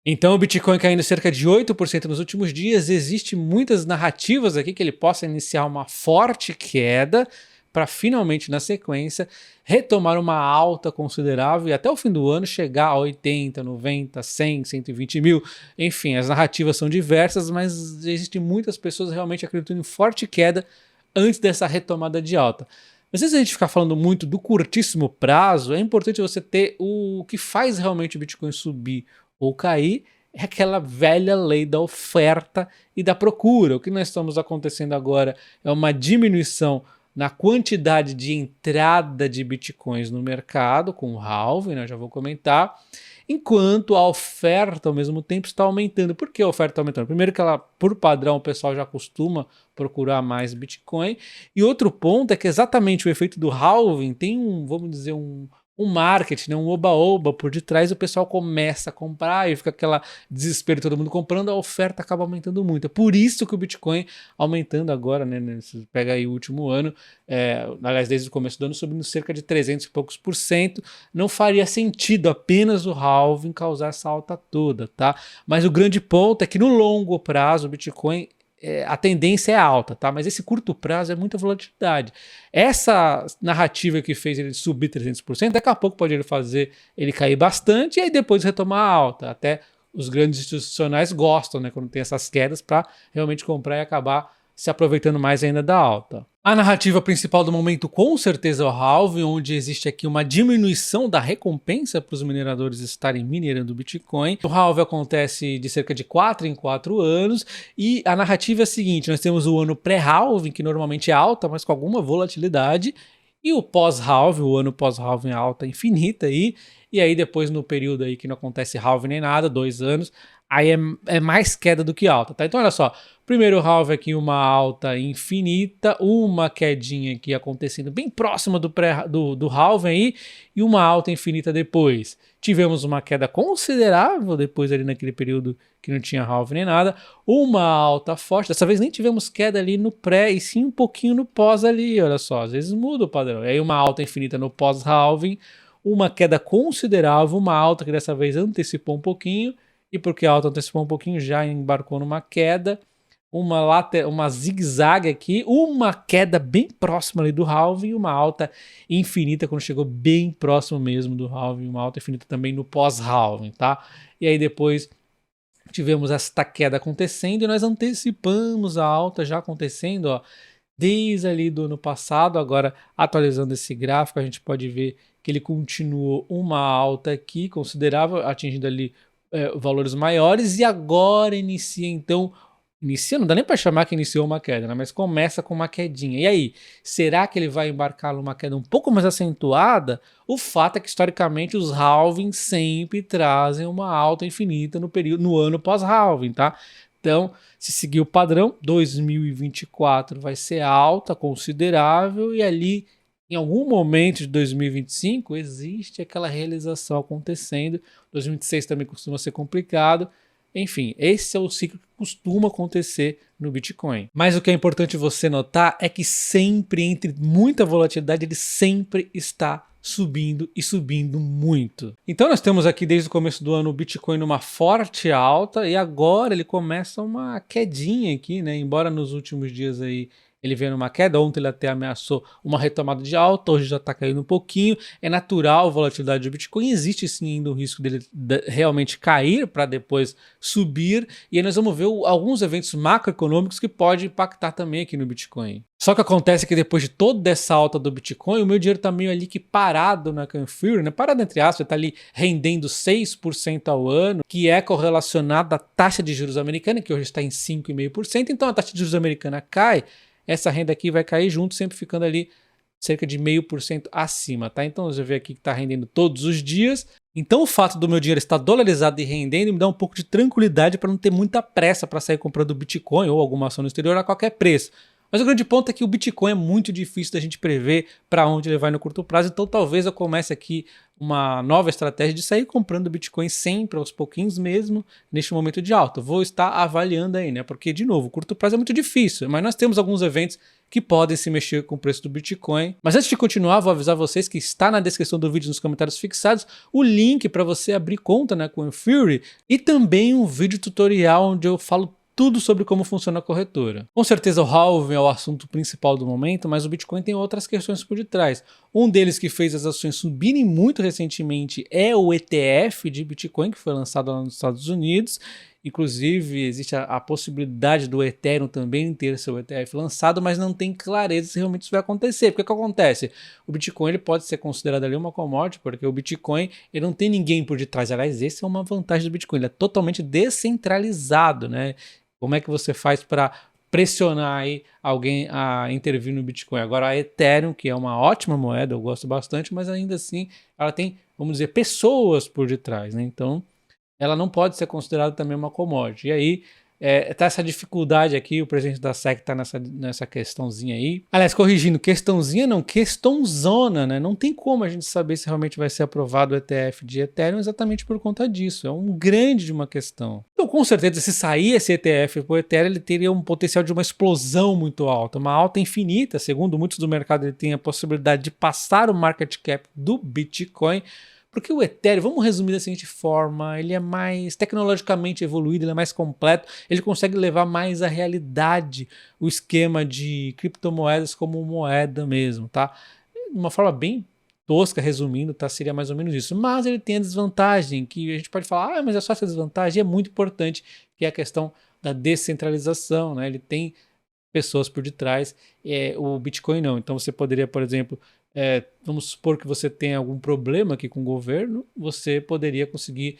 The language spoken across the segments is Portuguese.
Então o Bitcoin caindo cerca de 8% nos últimos dias, existe muitas narrativas aqui que ele possa iniciar uma forte queda para finalmente na sequência retomar uma alta considerável e até o fim do ano chegar a 80, 90, 100, 120 mil. Enfim, as narrativas são diversas, mas existem muitas pessoas realmente acreditando em forte queda antes dessa retomada de alta. Às vezes a gente ficar falando muito do curtíssimo prazo, é importante você ter o que faz realmente o Bitcoin subir ou cair, é aquela velha lei da oferta e da procura. O que nós estamos acontecendo agora é uma diminuição na quantidade de entrada de bitcoins no mercado, com o halving, né, já vou comentar, enquanto a oferta ao mesmo tempo está aumentando. Por que a oferta está aumentando? Primeiro que ela, por padrão, o pessoal já costuma procurar mais Bitcoin, e outro ponto é que exatamente o efeito do halving tem vamos dizer, um marketing, né, um oba-oba por detrás, o pessoal começa a comprar e fica aquela desespero, todo mundo comprando, a oferta acaba aumentando muito. É por isso que o Bitcoin aumentando agora, né, pega aí o último ano, aliás, desde o começo do ano, subindo cerca de 300 e poucos por cento, não faria sentido apenas o halving causar essa alta toda, tá? Mas o grande ponto é que no longo prazo o Bitcoin a tendência é alta, tá? Mas esse curto prazo é muita volatilidade. Essa narrativa que fez ele subir 300%, daqui a pouco pode ele fazer ele cair bastante e aí depois retomar a alta. Até os grandes institucionais gostam, né, quando tem essas quedas, para realmente comprar e acabar se aproveitando mais ainda da alta. A narrativa principal do momento com certeza é o halving, onde existe aqui uma diminuição da recompensa para os mineradores estarem minerando Bitcoin. O halving acontece de cerca de 4 em 4 anos e a narrativa é a seguinte: nós temos o ano pré-halving, que normalmente é alta, mas com alguma volatilidade, e o pós-halving, o ano pós-halving é alta infinita aí, e aí depois no período aí que não acontece halving nem nada, 2 anos, aí é mais queda do que alta, tá? Então olha só, primeiro halving aqui uma alta infinita, uma quedinha aqui acontecendo bem próxima do halving aí, e uma alta infinita depois. Tivemos uma queda considerável depois ali naquele período que não tinha halving nem nada, uma alta forte, dessa vez nem tivemos queda ali no pré e sim um pouquinho no pós ali, olha só, às vezes muda o padrão. E aí uma alta infinita no pós-halving, uma queda considerável, uma alta que dessa vez antecipou um pouquinho, e porque a alta antecipou um pouquinho já embarcou numa queda, uma zigue-zague aqui, uma queda bem próxima ali do halving e uma alta infinita quando chegou bem próximo mesmo do halving, uma alta infinita também no pós-halving, tá? E aí depois tivemos esta queda acontecendo e nós antecipamos a alta já acontecendo, ó, desde ali do ano passado. Agora, atualizando esse gráfico, a gente pode ver que ele continuou uma alta aqui considerável, atingindo ali valores maiores, e agora inicia então, não dá nem para chamar que iniciou uma queda, né? Mas começa com uma quedinha. E aí, será que ele vai embarcar numa queda um pouco mais acentuada? O fato é que historicamente os halvings sempre trazem uma alta infinita no ano pós-halving, tá? Então, se seguir o padrão, 2024 vai ser alta, considerável, e ali, em algum momento de 2025, existe aquela realização acontecendo. 2026 também costuma ser complicado. Enfim, esse é o ciclo que costuma acontecer no Bitcoin. Mas o que é importante você notar é que sempre, entre muita volatilidade, ele sempre está subindo e subindo muito. Então nós temos aqui desde o começo do ano o Bitcoin numa forte alta e agora ele começa uma quedinha aqui, né? Embora nos últimos dias aí ele veio numa queda, ontem ele até ameaçou uma retomada de alta, hoje já está caindo um pouquinho. É natural a volatilidade do Bitcoin, existe sim ainda o risco dele realmente cair para depois subir, e aí nós vamos ver alguns eventos macroeconômicos que podem impactar também aqui no Bitcoin. Só que acontece que depois de toda essa alta do Bitcoin, o meu dinheiro está meio ali que parado na Canfury, né? Parado entre aspas, está ali rendendo 6% ao ano, que é correlacionado à taxa de juros americana, que hoje está em 5,5%, então a taxa de juros americana cai, essa renda aqui vai cair junto, sempre ficando ali cerca de 0,5% acima, tá? Então você vê aqui que está rendendo todos os dias. Então o fato do meu dinheiro estar dolarizado e rendendo me dá um pouco de tranquilidade para não ter muita pressa para sair comprando Bitcoin ou alguma ação no exterior a qualquer preço. Mas o grande ponto é que o Bitcoin é muito difícil da gente prever para onde ele vai no curto prazo, então talvez eu comece aqui uma nova estratégia de sair comprando Bitcoin sempre, aos pouquinhos mesmo, neste momento de alta. Vou estar avaliando aí, né? Porque, de novo, o curto prazo é muito difícil, mas nós temos alguns eventos que podem se mexer com o preço do Bitcoin. Mas antes de continuar, vou avisar vocês que está na descrição do vídeo, nos comentários fixados, o link para você abrir conta, né, com o Fury, e também um vídeo tutorial onde eu falo tudo sobre como funciona a corretora. Com certeza o halving é o assunto principal do momento, mas o Bitcoin tem outras questões por detrás. Um deles que fez as ações subirem muito recentemente é o ETF de Bitcoin, que foi lançado lá nos Estados Unidos. Inclusive, existe a possibilidade do Ethereum também ter seu ETF lançado, mas não tem clareza se realmente isso vai acontecer. Porque o que acontece? O Bitcoin ele pode ser considerado ali uma commodity, porque o Bitcoin ele não tem ninguém por detrás. Aliás, essa é uma vantagem do Bitcoin, ele é totalmente descentralizado, né? Como é que você faz para pressionar aí alguém a intervir no Bitcoin? Agora a Ethereum, que é uma ótima moeda, eu gosto bastante, mas ainda assim ela tem, vamos dizer, pessoas por detrás, né? Então ela não pode ser considerada também uma commodity. E aí tá essa dificuldade aqui, o presidente da SEC tá nessa questãozinha aí. Aliás, corrigindo, questãozinha não, questãozona, né? Não tem como a gente saber se realmente vai ser aprovado o ETF de Ethereum exatamente por conta disso. É um grande de uma questão. Então, com certeza, se sair esse ETF para o Ethereum, ele teria um potencial de uma explosão muito alta, uma alta infinita. Segundo muitos do mercado, ele tem a possibilidade de passar o market cap do Bitcoin. Porque o Ethereum, vamos resumir da seguinte forma, ele é mais tecnologicamente evoluído, ele é mais completo, ele consegue levar mais à realidade o esquema de criptomoedas como moeda mesmo, tá? De uma forma bem tosca, resumindo, tá? Seria mais ou menos isso. Mas ele tem a desvantagem, que a gente pode falar, mas é só essa desvantagem, é muito importante, que é a questão da descentralização, né? Ele tem pessoas por detrás, o Bitcoin não. Então você poderia, por exemplo, vamos supor que você tenha algum problema aqui com o governo, você poderia conseguir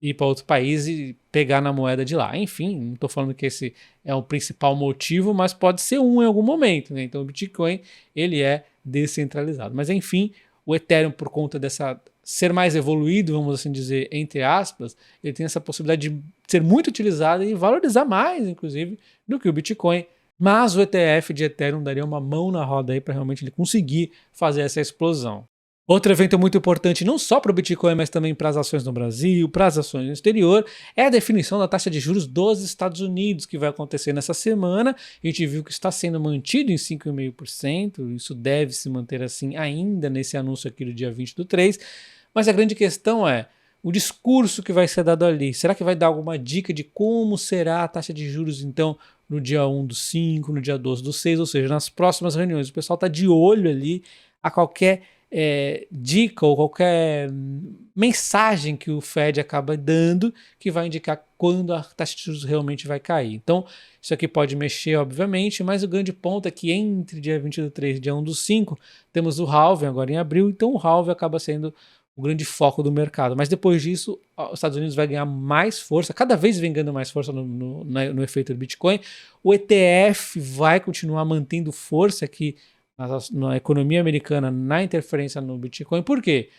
ir para outro país e pegar na moeda de lá. Enfim, não estou falando que esse é o principal motivo, mas pode ser em algum momento, né? Então o Bitcoin ele é descentralizado. Mas enfim, o Ethereum, por conta dessa ser mais evoluído, vamos assim dizer, entre aspas, ele tem essa possibilidade de ser muito utilizado e valorizar mais, inclusive, do que o Bitcoin. Mas o ETF de Ethereum daria uma mão na roda aí para realmente ele conseguir fazer essa explosão. Outro evento muito importante, não só para o Bitcoin, mas também para as ações no Brasil, para as ações no exterior, é a definição da taxa de juros dos Estados Unidos, que vai acontecer nessa semana. A gente viu que está sendo mantido em 5,5%, isso deve se manter assim ainda nesse anúncio aqui do dia 20/3, mas a grande questão é o discurso que vai ser dado ali. Será que vai dar alguma dica de como será a taxa de juros, então, no dia 1/5, no dia 12/6, ou seja, nas próximas reuniões? O pessoal está de olho ali a qualquer dica ou qualquer mensagem que o Fed acaba dando que vai indicar quando a taxa de juros realmente vai cair. Então, isso aqui pode mexer, obviamente, mas o grande ponto é que entre dia 20/3 e dia 1/5 temos o halving agora em abril, então o halving acaba sendo o grande foco do mercado. Mas depois disso, os Estados Unidos vai ganhar mais força, cada vez vem ganhando mais força no efeito do Bitcoin. O ETF vai continuar mantendo força aqui na economia americana, na interferência no Bitcoin. Por quê?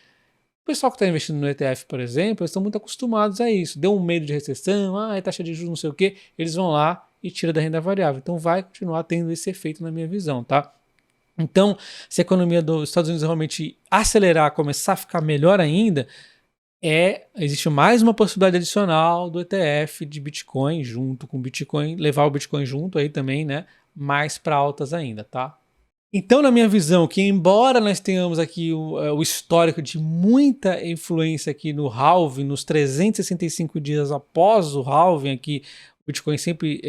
O pessoal que está investindo no ETF, por exemplo, eles estão muito acostumados a isso. Deu um medo de recessão, taxa de juros, não sei o quê, eles vão lá e tiram da renda variável. Então vai continuar tendo esse efeito na minha visão, tá? Então, se a economia dos Estados Unidos realmente acelerar, começar a ficar melhor ainda, existe mais uma possibilidade adicional do ETF de Bitcoin junto com o Bitcoin, levar o Bitcoin junto aí também, né? Mais para altas ainda, tá? Então, na minha visão, que embora nós tenhamos aqui o histórico de muita influência aqui no halving, nos 365 dias após o halving aqui, o Bitcoin sempre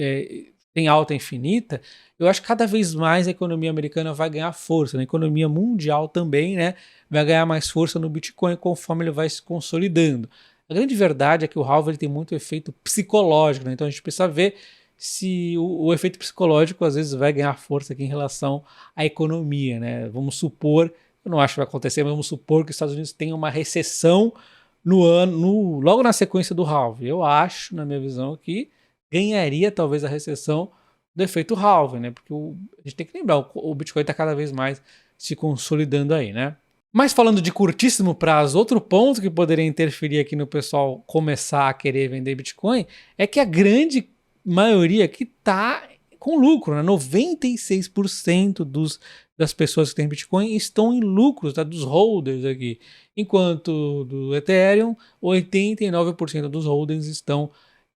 tem alta infinita, eu acho que cada vez mais a economia americana vai ganhar força, a economia mundial também, né, vai ganhar mais força no Bitcoin conforme ele vai se consolidando. A grande verdade é que o halving ele tem muito efeito psicológico, né, então a gente precisa ver se o efeito psicológico às vezes vai ganhar força aqui em relação à economia, né? Vamos supor, eu não acho que vai acontecer, mas vamos supor que os Estados Unidos tenham uma recessão logo na sequência do halving. Eu acho, na minha visão, que ganharia talvez a recessão do efeito halving, né? Porque a gente tem que lembrar, o Bitcoin está cada vez mais se consolidando aí, né? Mas falando de curtíssimo prazo, outro ponto que poderia interferir aqui no pessoal começar a querer vender Bitcoin é que a grande maioria que está com lucro, né? 96% das pessoas que têm Bitcoin estão em lucros, tá? Dos holders aqui. Enquanto do Ethereum, 89% dos holders estão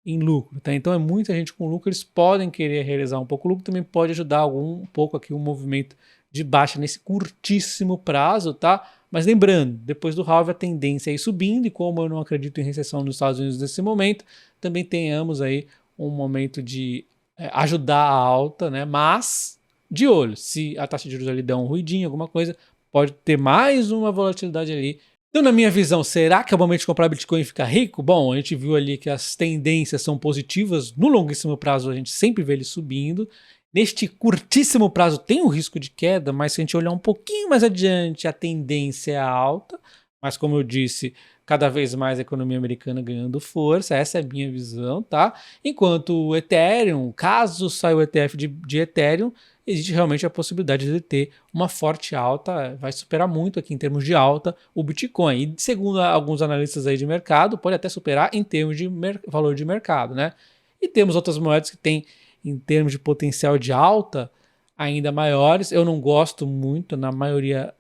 em lucro, tá? Então é muita gente com lucro, eles podem querer realizar um pouco lucro, também pode ajudar um pouco aqui o movimento de baixa nesse curtíssimo prazo, tá? Mas lembrando, depois do halving a tendência é ir subindo, e como eu não acredito em recessão nos Estados Unidos nesse momento, também tenhamos aí um momento de ajudar a alta, né? Mas de olho, se a taxa de juros ali der um ruidinho, alguma coisa, pode ter mais uma volatilidade ali. Então, na minha visão, será que é o momento de comprar Bitcoin e ficar rico? Bom, a gente viu ali que as tendências são positivas. No longuíssimo prazo, a gente sempre vê ele subindo. Neste curtíssimo prazo tem um risco de queda, mas se a gente olhar um pouquinho mais adiante, a tendência é alta. Mas como eu disse, cada vez mais a economia americana ganhando força, essa é a minha visão, tá? Enquanto o Ethereum, caso saia o ETF de Ethereum, existe realmente a possibilidade de ter uma forte alta, vai superar muito aqui em termos de alta o Bitcoin. E segundo alguns analistas aí de mercado, pode até superar em termos de valor de mercado, né? E temos outras moedas que têm, em termos de potencial de alta, ainda maiores. Eu não gosto muito, na maioria,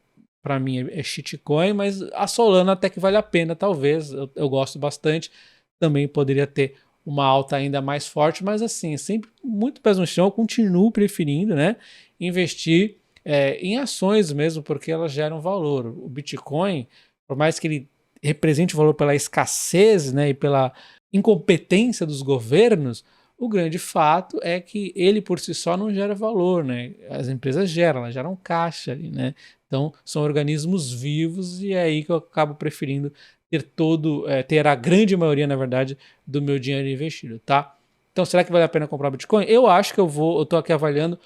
para mim, é shitcoin, mas a Solana até que vale a pena, talvez. Eu gosto bastante. Também poderia ter uma alta ainda mais forte, mas assim, sempre muito pés no chão. Eu continuo preferindo, né, investir em ações mesmo, porque elas geram valor. O Bitcoin, por mais que ele represente valor pela escassez, né, e pela incompetência dos governos, o grande fato é que ele por si só não gera valor, né? As empresas geram, elas geram caixa ali, né? Então são organismos vivos, e é aí que eu acabo preferindo ter a grande maioria, na verdade, do meu dinheiro investido, tá? Então será que vale a pena comprar Bitcoin? Eu acho que eu tô aqui avaliando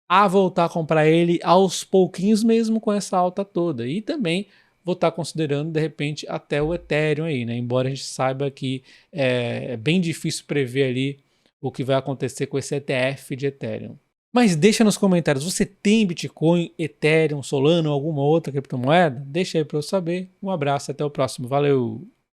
a voltar a comprar ele aos pouquinhos mesmo com essa alta toda. E também vou estar considerando, de repente, até o Ethereum aí, né? Embora a gente saiba que é bem difícil prever ali o que vai acontecer com esse ETF de Ethereum. Mas deixa nos comentários, você tem Bitcoin, Ethereum, Solana ou alguma outra criptomoeda? Deixa aí para eu saber. Um abraço, até o próximo. Valeu!